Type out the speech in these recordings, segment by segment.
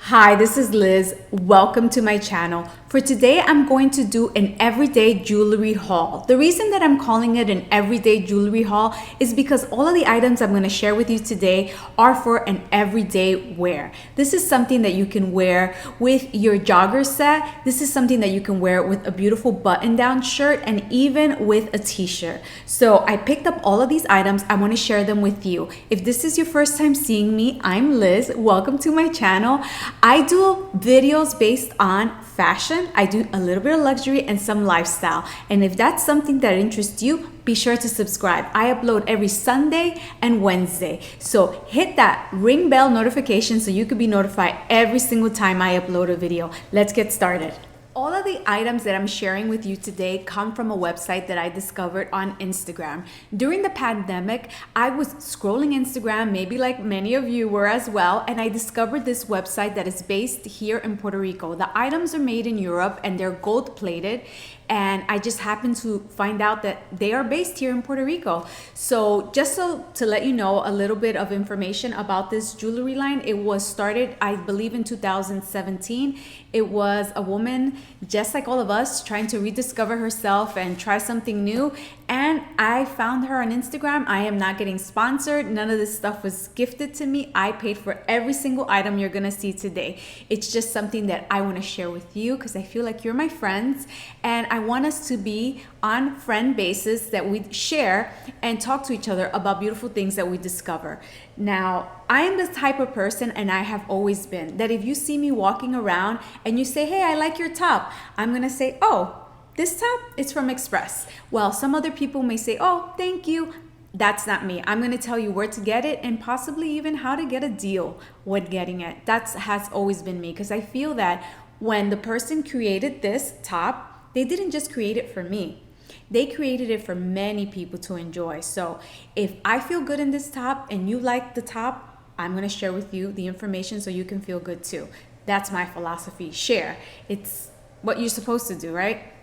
Hi, this is Liz. Welcome to my channel. For today, I'm going to do an everyday jewelry haul. The reason that I'm calling it an everyday jewelry haul is because all of the items I'm going to share with you today are for an everyday wear. This is something that you can wear with your jogger set. This is something that you can wear with a beautiful button-down shirt and even with a t-shirt. So I picked up all of these items. I want to share them with you. If this is your first time seeing me, I'm Liz. Welcome to my channel. I do videos based on fashion. I do a little bit of luxury and some lifestyle. And if that's something that interests you, be sure to subscribe. I upload every Sunday and Wednesday. So hit that ring bell notification so you can be notified every single time I upload a video. Let's get started. All of the items that I'm sharing with you today come from a website that I discovered on Instagram. During the pandemic, I was scrolling Instagram, maybe like many of you were as well, and I discovered this website that is based here in Puerto Rico. The items are made in Europe and they're gold plated. And I just happened to find out that they are based here in Puerto Rico. So just to let you know a little bit of information about this jewelry line, it was started, I believe, in 2017. It was a woman, just like all of us, trying to rediscover herself and try something new. And I found her on Instagram. I am not getting sponsored. None of this stuff was gifted to me. I paid for every single item you're gonna see today. It's just something that I wanna share with you because I feel like you're my friends and I want us to be on friend basis that we share and talk to each other about beautiful things that we discover. Now, I am the type of person, and I have always been, that if you see me walking around and you say, hey, I like your top, I'm gonna say, oh, this top, it's from Express. Well, some other people may say, oh, thank you. That's not me. I'm gonna tell you where to get it and possibly even how to get a deal with getting it. That has always been me because I feel that when the person created this top, they didn't just create it for me. They created it for many people to enjoy. So if I feel good in this top and you like the top, I'm gonna share with you the information so you can feel good too. That's my philosophy. Share. It's what you're supposed to do, right?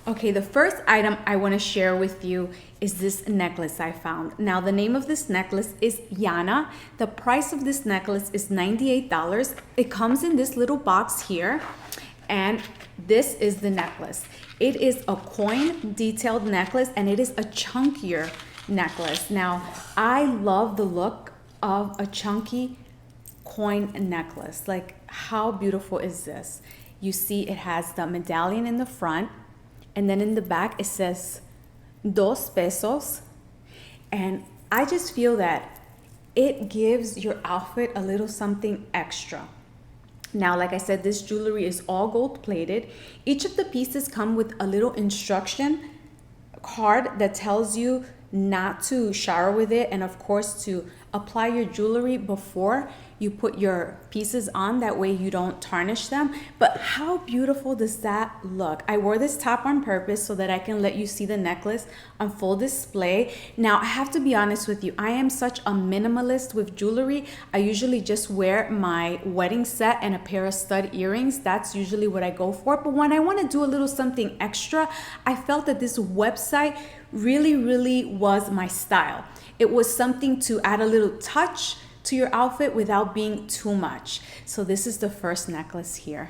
Okay, the first item I want to share with you is this necklace I found. Now, the name of this necklace is Yanna. The price of this necklace is $98. It comes in this little box here, and this is the necklace. It is a coin detailed necklace, and it is a chunkier necklace. Now, I love the look of a chunky coin necklace. Like, how beautiful is this? You see it has the medallion in the front, and then in the back, it says dos pesos. And I just feel that it gives your outfit a little something extra. Now, like I said, this jewelry is all gold plated. Each of the pieces come with a little instruction card that tells you not to shower with it. And of course, to apply your jewelry before you put your pieces on, that way you don't tarnish them. But how beautiful does that look? I wore this top on purpose so that I can let you see the necklace on full display. Now, I have to be honest with you, I am such a minimalist with jewelry. I usually just wear my wedding set and a pair of stud earrings. That's usually what I go for. But when I want to do a little something extra, I felt that this website really was my style. It was something to add a little touch to your outfit without being too much. So this is the first necklace here.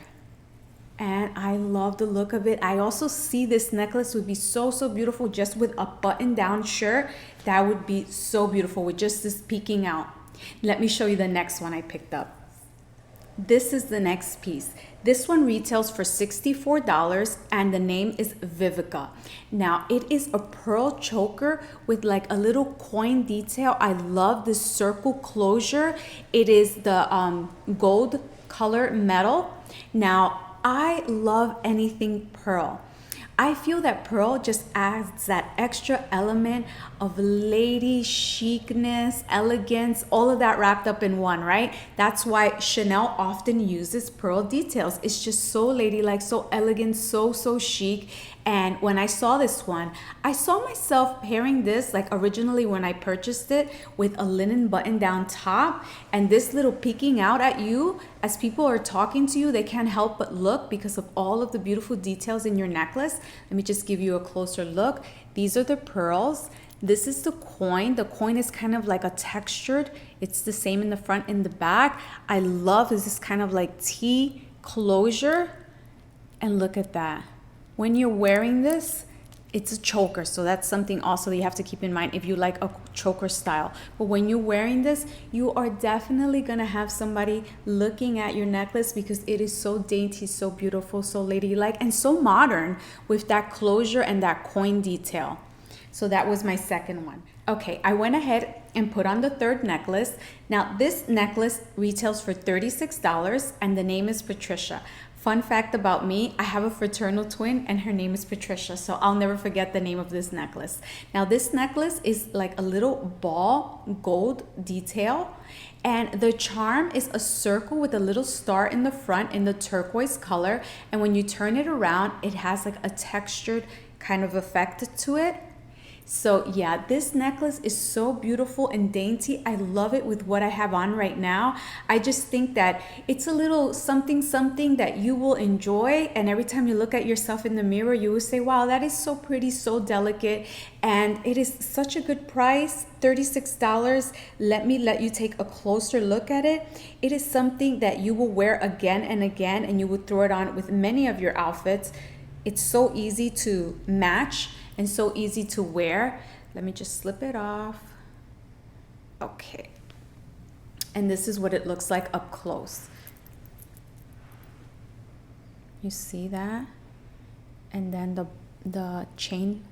And I love the look of it. I also see this necklace would be so beautiful just with a button-down shirt. That would be so beautiful with just this peeking out. Let me show you the next one I picked up. This is the next piece. This one retails for $64 and the name is Viveka. Now, it is a pearl choker with like a little coin detail. I love this circle closure. It is the gold color metal. Now, I love anything pearl. I feel that pearl just adds that extra element of lady chicness, elegance, all of that wrapped up in one, right? That's why Chanel often uses pearl details. It's just so ladylike, so elegant, so chic. And when I saw this one, I saw myself pairing this, like originally when I purchased it, with a linen button-down top, and this little peeking out at you as people are talking to you. They can't help but look because of all of the beautiful details in your necklace. Let me just give you a closer look. These are the pearls. This is the coin. The coin is kind of like a textured. It's the same in the front and the back. I love this kind of like T closure. And look at that. When you're wearing this, it's a choker, so that's something also that you have to keep in mind if you like a choker style. But when you're wearing this, you are definitely gonna have somebody looking at your necklace because it is so dainty, so beautiful, so ladylike, and so modern with that closure and that coin detail. So that was my second one. Okay, I went ahead and put on the third necklace. Now this necklace retails for $36 and the name is Patricia. Fun fact about me, I have a fraternal twin and her name is Patricia, so I'll never forget the name of this necklace. Now this necklace is like a little ball gold detail, and the charm is a circle with a little star in the front in the turquoise color, and when you turn it around, it has like a textured kind of effect to it. So yeah, this necklace is so beautiful and dainty. I love it with what I have on right now. I just think that it's a little something that you will enjoy. And every time you look at yourself in the mirror, you will say, wow, that is so pretty, so delicate. And it is such a good price, $36. Let you take a closer look at it. It is something that you will wear again and again, and you will throw it on with many of your outfits. It's so easy to match and so easy to wear. Let me just slip it off. Okay. And this is what it looks like up close. You see that? And then the chain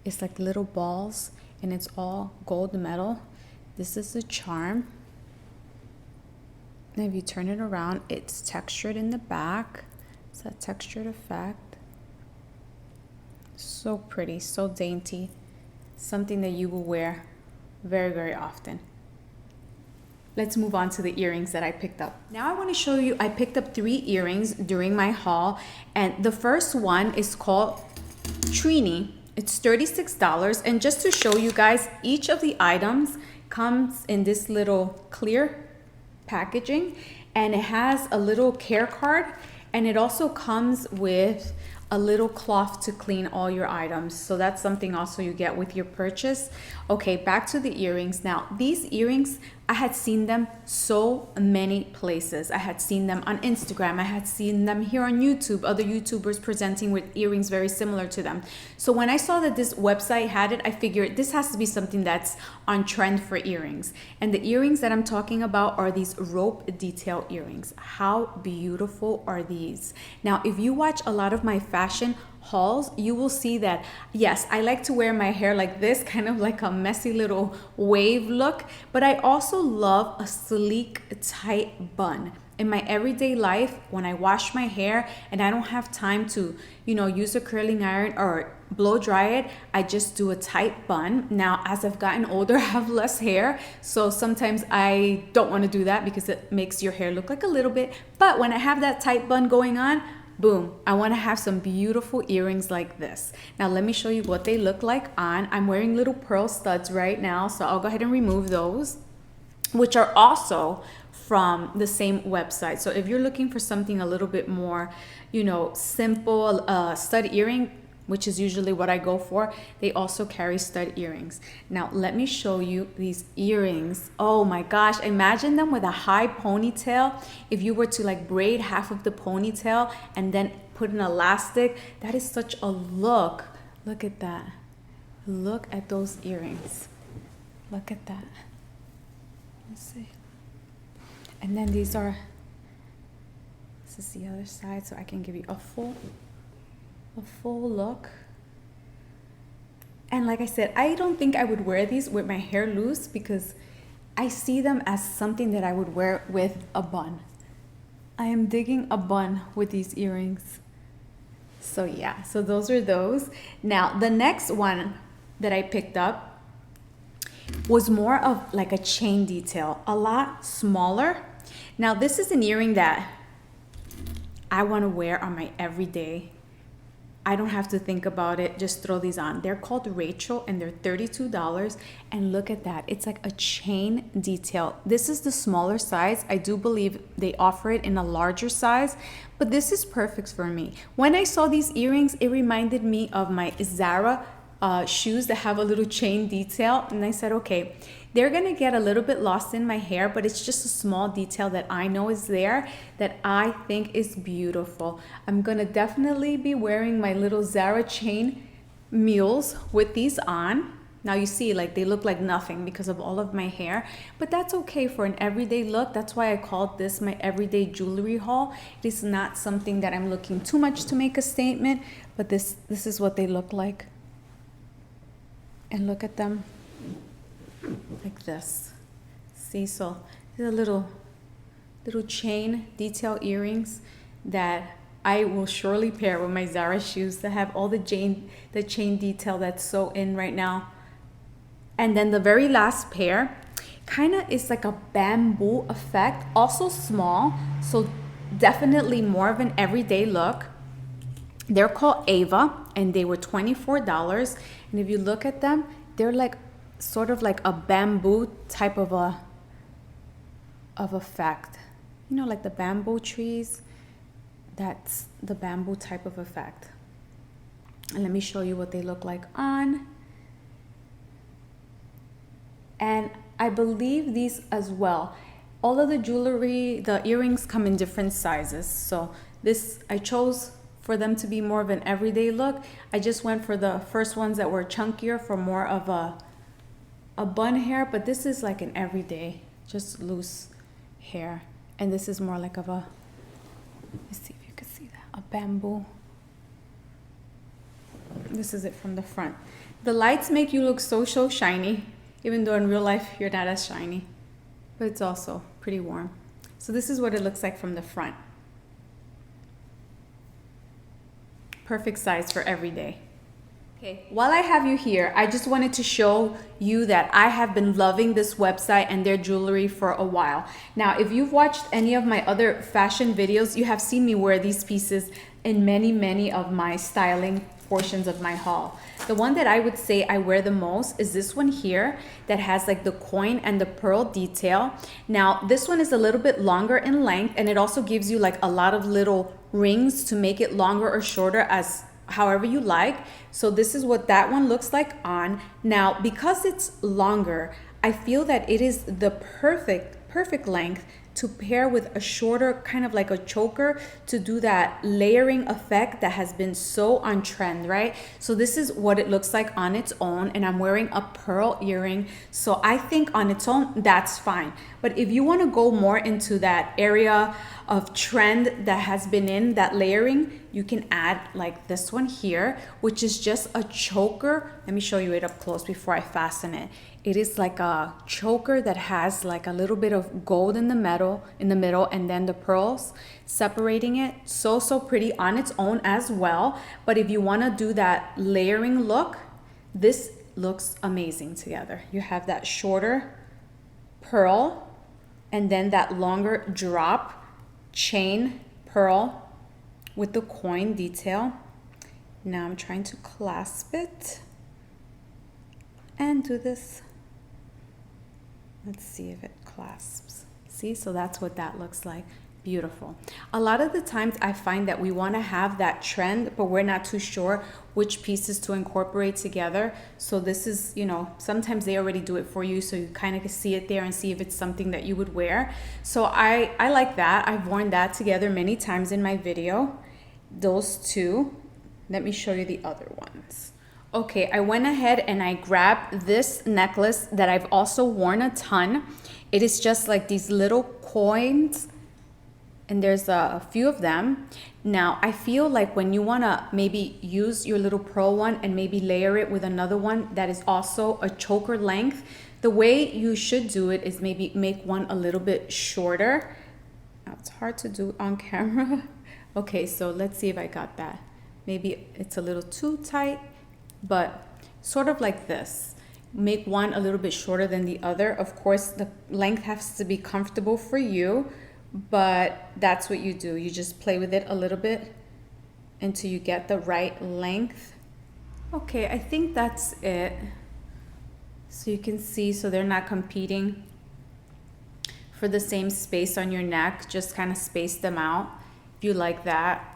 is like little balls and it's all gold metal. This is the charm. And if you turn it around, it's textured in the back. It's that textured effect. So pretty, so dainty, something that you will wear very, very often. Let's move on to the earrings that I picked up. Now I want to show you, I picked up 3 earrings during my haul, and the first one is called Triny. It's $36, and just to show you guys, each of the items comes in this little clear packaging, and it has a little care card, and it also comes with a little cloth to clean all your items. So that's something also you get with your purchase. Okay, back to the earrings. Now, these earrings, I had seen them so many places. I had seen them on Instagram. I had seen them here on YouTube, other YouTubers presenting with earrings very similar to them. So when I saw that this website had it, I figured this has to be something that's on trend for earrings. And the earrings that I'm talking about are these rope detail earrings. How beautiful are these? Now, if you watch a lot of my fashion hauls, you will see that, yes, I like to wear my hair like this, kind of like a messy little wave look, but I also love a sleek, tight bun. In my everyday life, when I wash my hair and I don't have time to, use a curling iron or blow dry it, I just do a tight bun. Now, as I've gotten older, I have less hair, so sometimes I don't want to do that because it makes your hair look like a little bit, but when I have that tight bun going on, boom, I want to have some beautiful earrings like this. Now let me show you what they look like on. I'm wearing little pearl studs right now, so I'll go ahead and remove those, which are also from the same website. So if you're looking for something a little bit more, simple, stud earring, which is usually what I go for, they also carry stud earrings. Now let me show you these earrings. Oh my gosh, imagine them with a high ponytail. If you were to like braid half of the ponytail and then put an elastic, that is such a look. Look at that. Look at those earrings. Look at that. Let's see. And then this is the other side, so I can give you a full look. And like I said, I don't think I would wear these with my hair loose because I see them as something that I would wear with a bun. I am digging a bun with these earrings. So yeah, so those are those. Now the next one that I picked up was more of like a chain detail, a lot smaller. Now this is an earring that I want to wear on my everyday. I don't have to think about it, just throw these on. They're called Rachel and they're $32. And look at that, it's like a chain detail. This is the smaller size. I do believe they offer it in a larger size, but this is perfect for me. When I saw these earrings, it reminded me of my Zara shoes that have a little chain detail, and I said, okay, they're gonna get a little bit lost in my hair, but it's just a small detail that I know is there that I think is beautiful. I'm gonna definitely be wearing my little Zara chain mules with these on. Now you see, like, they look like nothing because of all of my hair, but that's okay for an everyday look. That's why I called this my everyday jewelry haul. It is not something that I'm looking too much to make a statement, but this is what they look like. And look at them like this. See, so these are little chain detail earrings that I will surely pair with my Zara shoes that have all the chain detail that's so in right now. And then the very last pair kind of is like a bamboo effect, also small, so definitely more of an everyday look. They're called Alva, and they were $24. And if you look at them, they're like sort of like a bamboo type of effect. You know, like the bamboo trees, that's the bamboo type of effect. And let me show you what they look like on. And I believe these as well. All of the jewelry, the earrings come in different sizes. So this, I chose for them to be more of an everyday look. I just went for the first ones that were chunkier for more of a bun hair, but this is like an everyday, just loose hair. And this is more like of a, let's see if you can see that, a bamboo. This is it from the front. The lights make you look so shiny, even though in real life you're not as shiny, but it's also pretty warm. So this is what it looks like from the front. Perfect size for every day. Okay, while I have you here, I just wanted to show you that I have been loving this website and their jewelry for a while. Now, if you've watched any of my other fashion videos, you have seen me wear these pieces in many of my styling portions of my haul. The one that I would say I wear the most is this one here that has like the coin and the pearl detail. Now, this one is a little bit longer in length, and it also gives you like a lot of little rings to make it longer or shorter as however you like. So this is what that one looks like on. Now, because it's longer, I feel that it is the perfect length to pair with a shorter, kind of like a choker, to do that layering effect that has been so on trend, right? So this is what it looks like on its own, and I'm wearing a pearl earring. So I think on its own, that's fine. But if you want to go more into that area of trend that has been in that layering, you can add like this one here, which is just a choker. Let me show you it up close before I fasten it. It is like a choker that has like a little bit of gold in the middle, and then the pearls separating it. So pretty on its own as well. But if you want to do that layering look, this looks amazing together. You have that shorter pearl and then that longer drop chain pearl with the coin detail. Now I'm trying to clasp it and do this. Let's see if it clasps. See, so that's what that looks like. Beautiful. A lot of the times I find that we want to have that trend, but we're not too sure which pieces to incorporate together. So this is, you know, sometimes they already do it for you, so you kind of can see it there and see if it's something that you would wear. So I like that. I've worn that together many times in my video. Those two. Let me show you the other ones. Okay, I went ahead and I grabbed this necklace that I've also worn a ton. It is just like these little coins, and there's a few of them. Now, I feel like when you want to maybe use your little pearl one and maybe layer it with another one that is also a choker length, the way you should do it is maybe make one a little bit shorter. Now, it's hard to do on camera. Okay, so let's see if I got that. Maybe it's a little too tight, but sort of like this. Make one a little bit shorter than the other. Of course, the length has to be comfortable for you, but that's what you do. You just play with it a little bit until you get the right length. Okay, I think that's it. So you can see, so they're not competing for the same space on your neck. Just kind of space them out if you like that.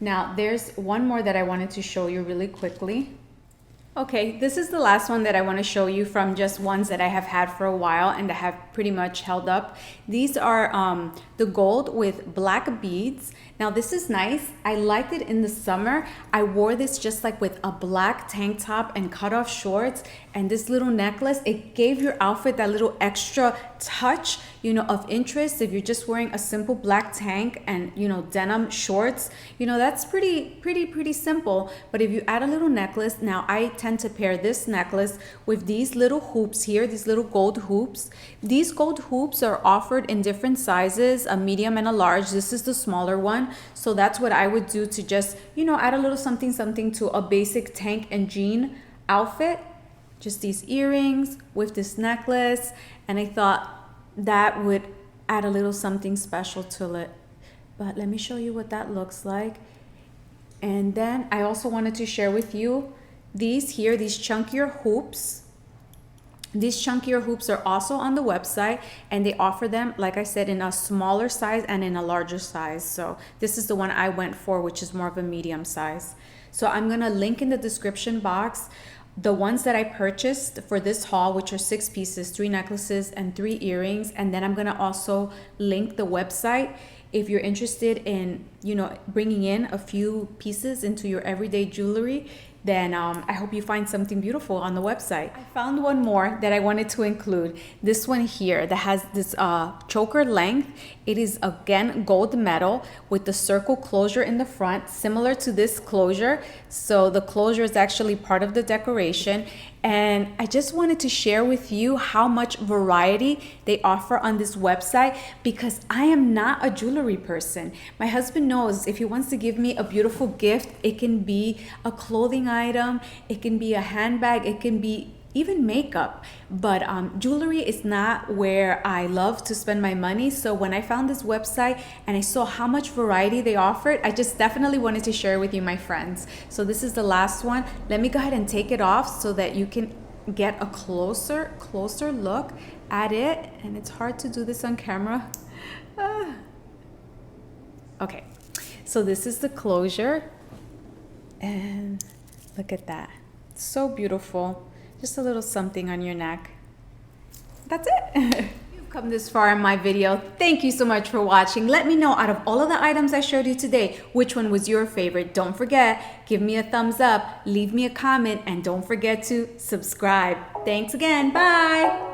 Now, there's one more that I wanted to show you really quickly. Okay, this is the last one that I want to show you from just ones that I have had for a while and that have pretty much held up. These are the gold with black beads. Now this is nice. I liked it in the summer. I wore this just like with a black tank top and cut off shorts and this little necklace. It gave your outfit that little extra touch, you know, of interest. If you're just wearing a simple black tank and, you know, denim shorts, you know, that's pretty simple. But if you add a little necklace, now I tend to pair this necklace with these little hoops here, these little gold hoops. These gold hoops are offered in different sizes, a medium and a large. This is the smaller one. So that's what I would do to just, you know, add a little something to a basic tank and jean outfit. Just these earrings with this necklace. And I thought that would add a little something special to it. But let me show you what that looks like. And then I also wanted to share with you these here, these chunkier hoops. These chunkier hoops are also on the website and they offer them, like I said, in a smaller size and in a larger size. So this is the one I went for, which is more of a medium size. So I'm going to link in the description box the ones that I purchased for this haul, which are 6 pieces, 3 necklaces and 3 earrings. And then I'm going to also link the website if you're interested in, you know, bringing in a few pieces into your everyday jewelry. Then I hope you find something beautiful on the website. I found one more that I wanted to include. This one here that has this choker length. It is again gold metal with the circle closure in the front, similar to this closure. So the closure is actually part of the decoration. And I just wanted to share with you how much variety they offer on this website because I am not a jewelry person. My husband knows if he wants to give me a beautiful gift, it can be a clothing item, it can be a handbag, it can be even makeup, but jewelry is not where I love to spend my money. So when I found this website and I saw how much variety they offered, I just definitely wanted to share with you, my friends. So this is the last one. Let me go ahead and take it off so that you can get a closer look at it. And it's hard to do this on camera. Okay, so this is the closure and look at that. It's so beautiful. Just a little something on your neck. That's it. You've come this far in my video. Thank you so much for watching. Let me know out of all of the items I showed you today, which one was your favorite. Don't forget, give me a thumbs up, leave me a comment, and don't forget to subscribe. Thanks again. Bye.